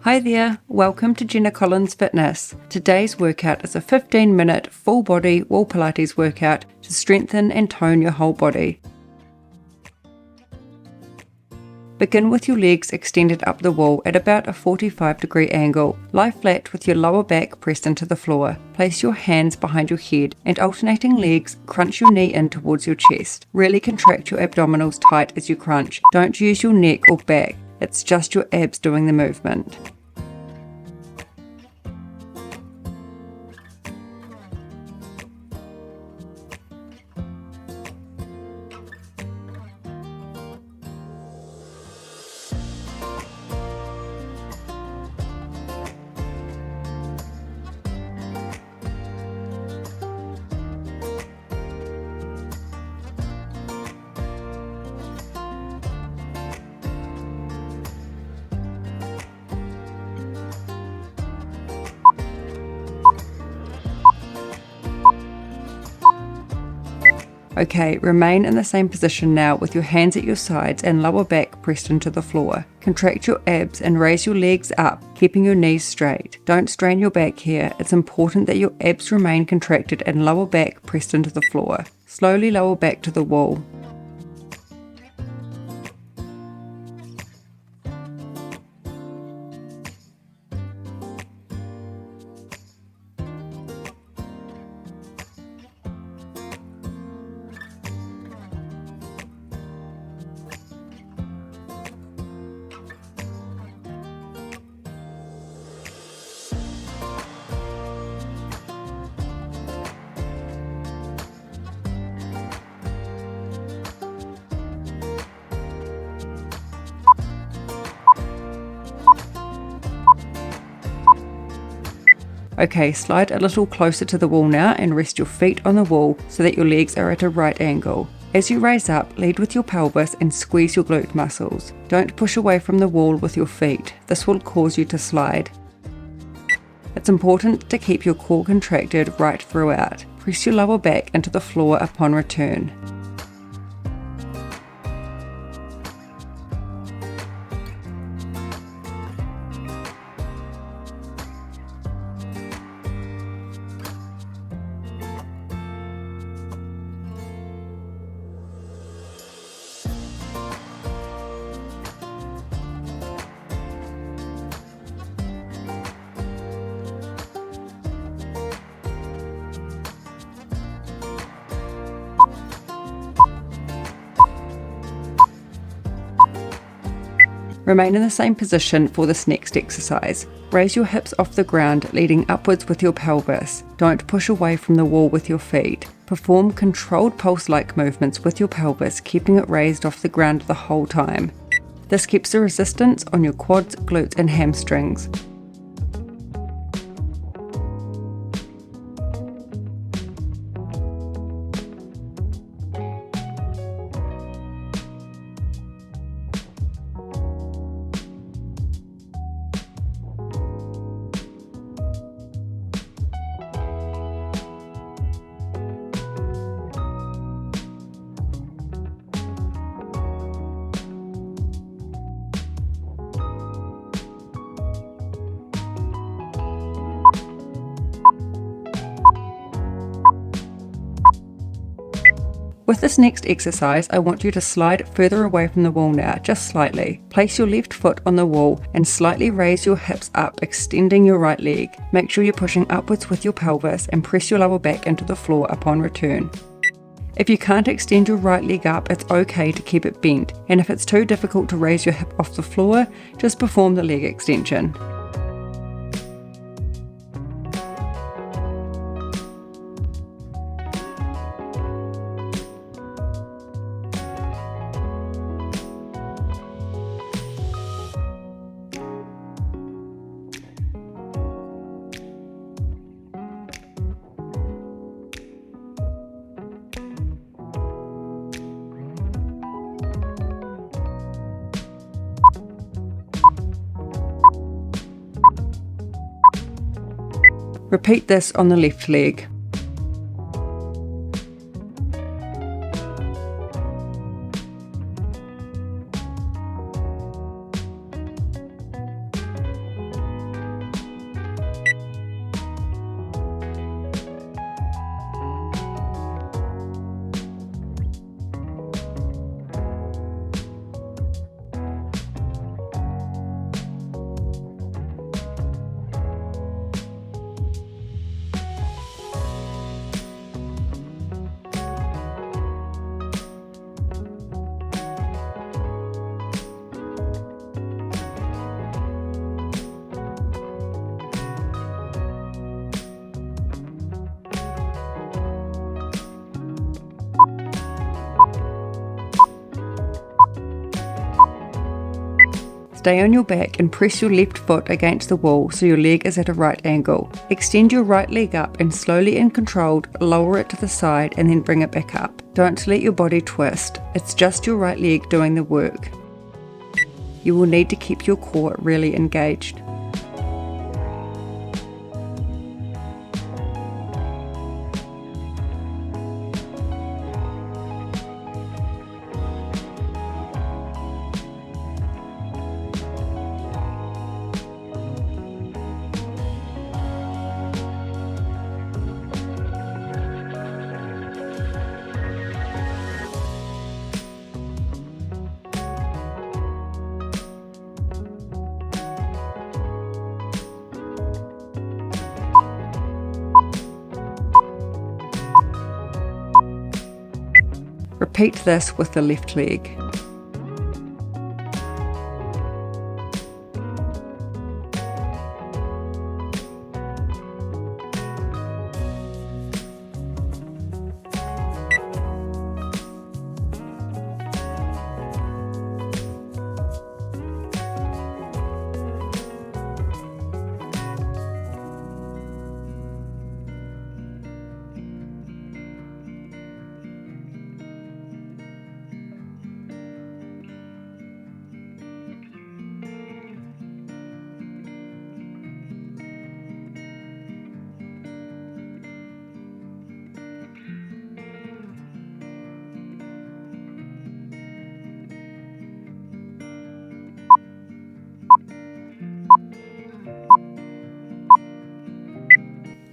Hi there, welcome to Jenna Fitness. Today's workout is a 15-minute full body wall Pilates workout to strengthen and tone your whole body. Begin with your legs extended up the wall at about a 45-degree angle. Lie flat with your lower back pressed into the floor. Place your hands behind your head and alternating legs, crunch your knee in towards your chest. Really contract your abdominals tight as you crunch. Don't use your neck or back, it's just your abs doing the movement. Okay, remain in the same position now with your hands at your sides and lower back pressed into the floor. Contract your abs and raise your legs up, keeping your knees straight. Don't strain your back here. It's important that your abs remain contracted and lower back pressed into the floor. Slowly lower back to the wall. Okay, slide a little closer to the wall now and rest your feet on the wall so that your legs are at a right angle. As you raise up, lead with your pelvis and squeeze your glute muscles. Don't push away from the wall with your feet. This will cause you to slide. It's important to keep your core contracted right throughout. Press your lower back into the floor upon return. Remain in the same position for this next exercise. Raise your hips off the ground, leading upwards with your pelvis. Don't push away from the wall with your feet. Perform controlled pulse-like movements with your pelvis, keeping it raised off the ground the whole time. This keeps the resistance on your quads, glutes, and hamstrings. With this next exercise, I want you to slide further away from the wall now, just slightly. Place your left foot on the wall and slightly raise your hips up, extending your right leg. Make sure you're pushing upwards with your pelvis and press your lower back into the floor upon return. If you can't extend your right leg up, it's okay to keep it bent, and if it's too difficult to raise your hip off the floor, just perform the leg extension. Repeat this on the left leg. Stay on your back and press your left foot against the wall so your leg is at a right angle. Extend your right leg up and slowly and controlled lower it to the side and then bring it back up. Don't let your body twist. It's just your right leg doing the work. You will need to keep your core really engaged. Repeat this with the left leg.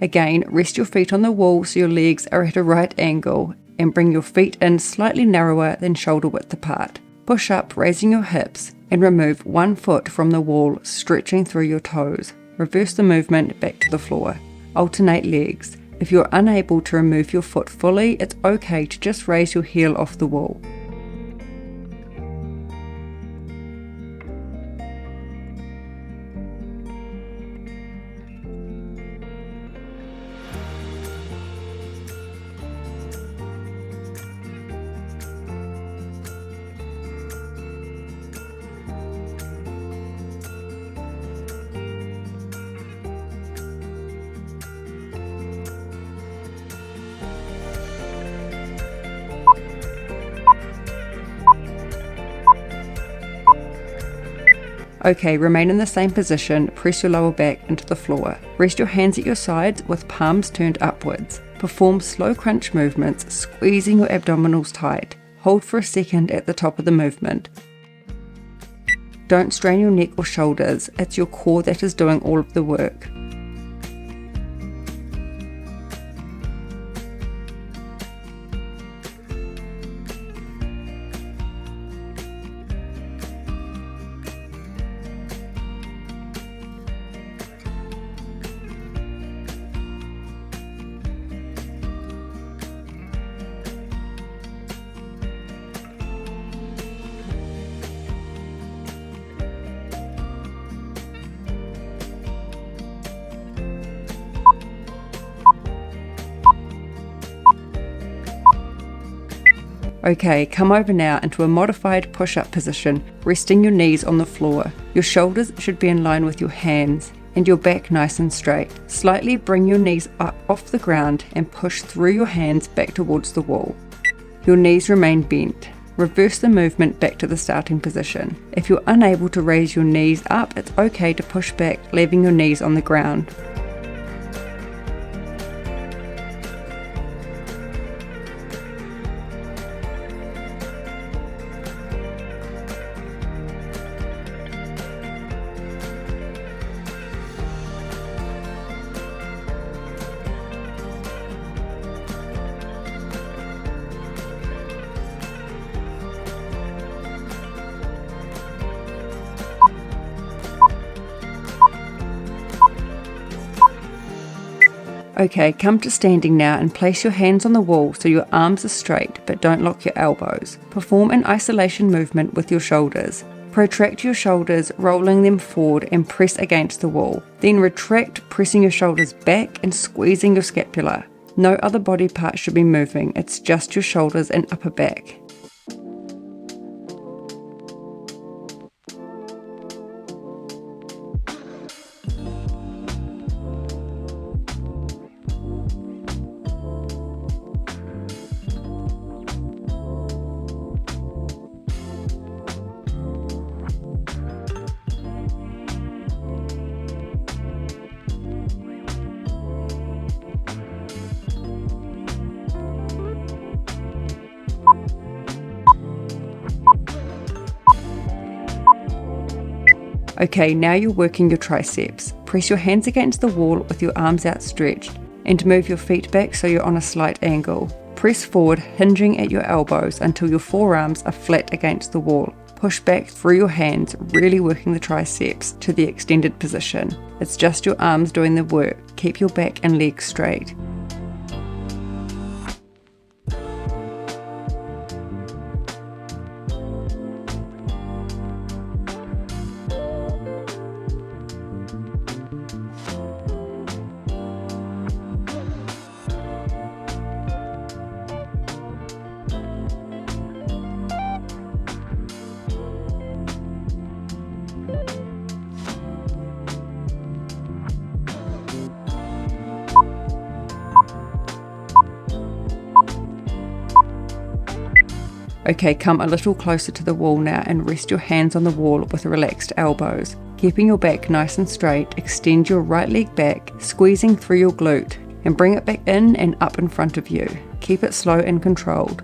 Again, rest your feet on the wall so your legs are at a right angle and bring your feet in slightly narrower than shoulder width apart. Push up, raising your hips, and remove one foot from the wall, stretching through your toes. Reverse the movement back to the floor. Alternate legs. If you're unable to remove your foot fully, it's okay to just raise your heel off the wall. Okay, remain in the same position, press your lower back into the floor. Rest your hands at your sides with palms turned upwards. Perform slow crunch movements, squeezing your abdominals tight. Hold for a second at the top of the movement. Don't strain your neck or shoulders, it's your core that is doing all of the work. Okay, come over now into a modified push-up position, resting your knees on the floor. Your shoulders should be in line with your hands and your back nice and straight. Slightly bring your knees up off the ground and push through your hands back towards the wall. Your knees remain bent. Reverse the movement back to the starting position. If you're unable to raise your knees up, it's okay to push back, leaving your knees on the ground. Okay, come to standing now and place your hands on the wall so your arms are straight but don't lock your elbows. Perform an isolation movement with your shoulders. Protract your shoulders, rolling them forward and press against the wall. Then retract, pressing your shoulders back and squeezing your scapula. No other body part should be moving, it's just your shoulders and upper back. Okay, now you're working your triceps. Press your hands against the wall with your arms outstretched and move your feet back so you're on a slight angle. Press forward, hinging at your elbows until your forearms are flat against the wall. Push back through your hands, really working the triceps to the extended position. It's just your arms doing the work. Keep your back and legs straight. Okay, come a little closer to the wall now and rest your hands on the wall with relaxed elbows. Keeping your back nice and straight, extend your right leg back, squeezing through your glute, and bring it back in and up in front of you. Keep it slow and controlled.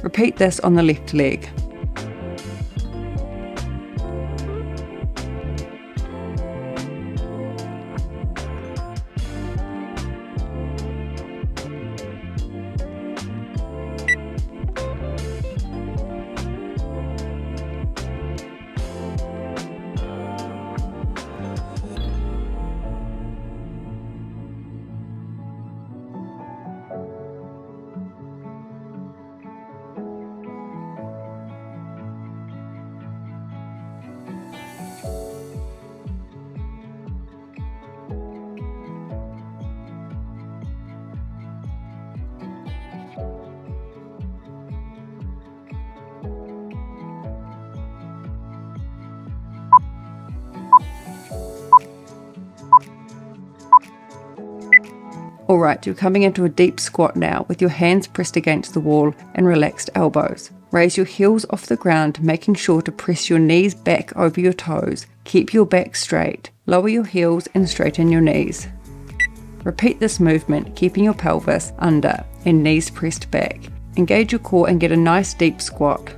Repeat this on the left leg. Alright, you're coming into a deep squat now with your hands pressed against the wall and relaxed elbows. Raise your heels off the ground, making sure to press your knees back over your toes. Keep your back straight. Lower your heels and straighten your knees. Repeat this movement, keeping your pelvis under and knees pressed back. Engage your core and get a nice deep squat.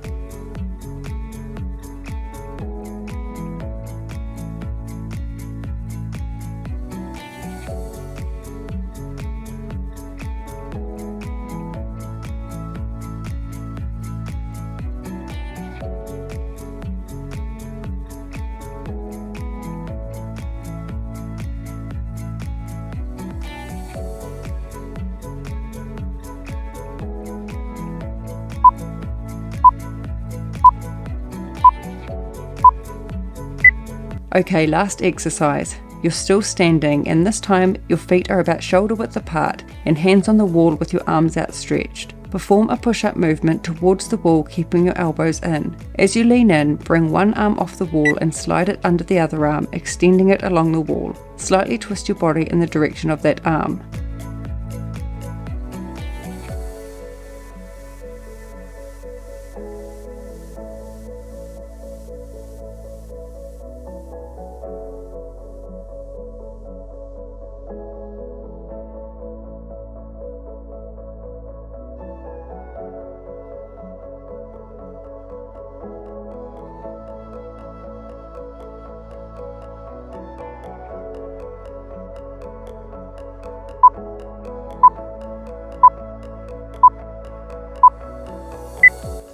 Okay, last exercise. You're still standing, and this time your feet are about shoulder width apart and hands on the wall with your arms outstretched. Perform a push-up movement towards the wall, keeping your elbows in. As you lean in, bring one arm off the wall and slide it under the other arm, extending it along the wall. Slightly twist your body in the direction of that arm.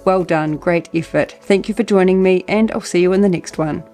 Well done, great effort. Thank you for joining me, and I'll see you in the next one.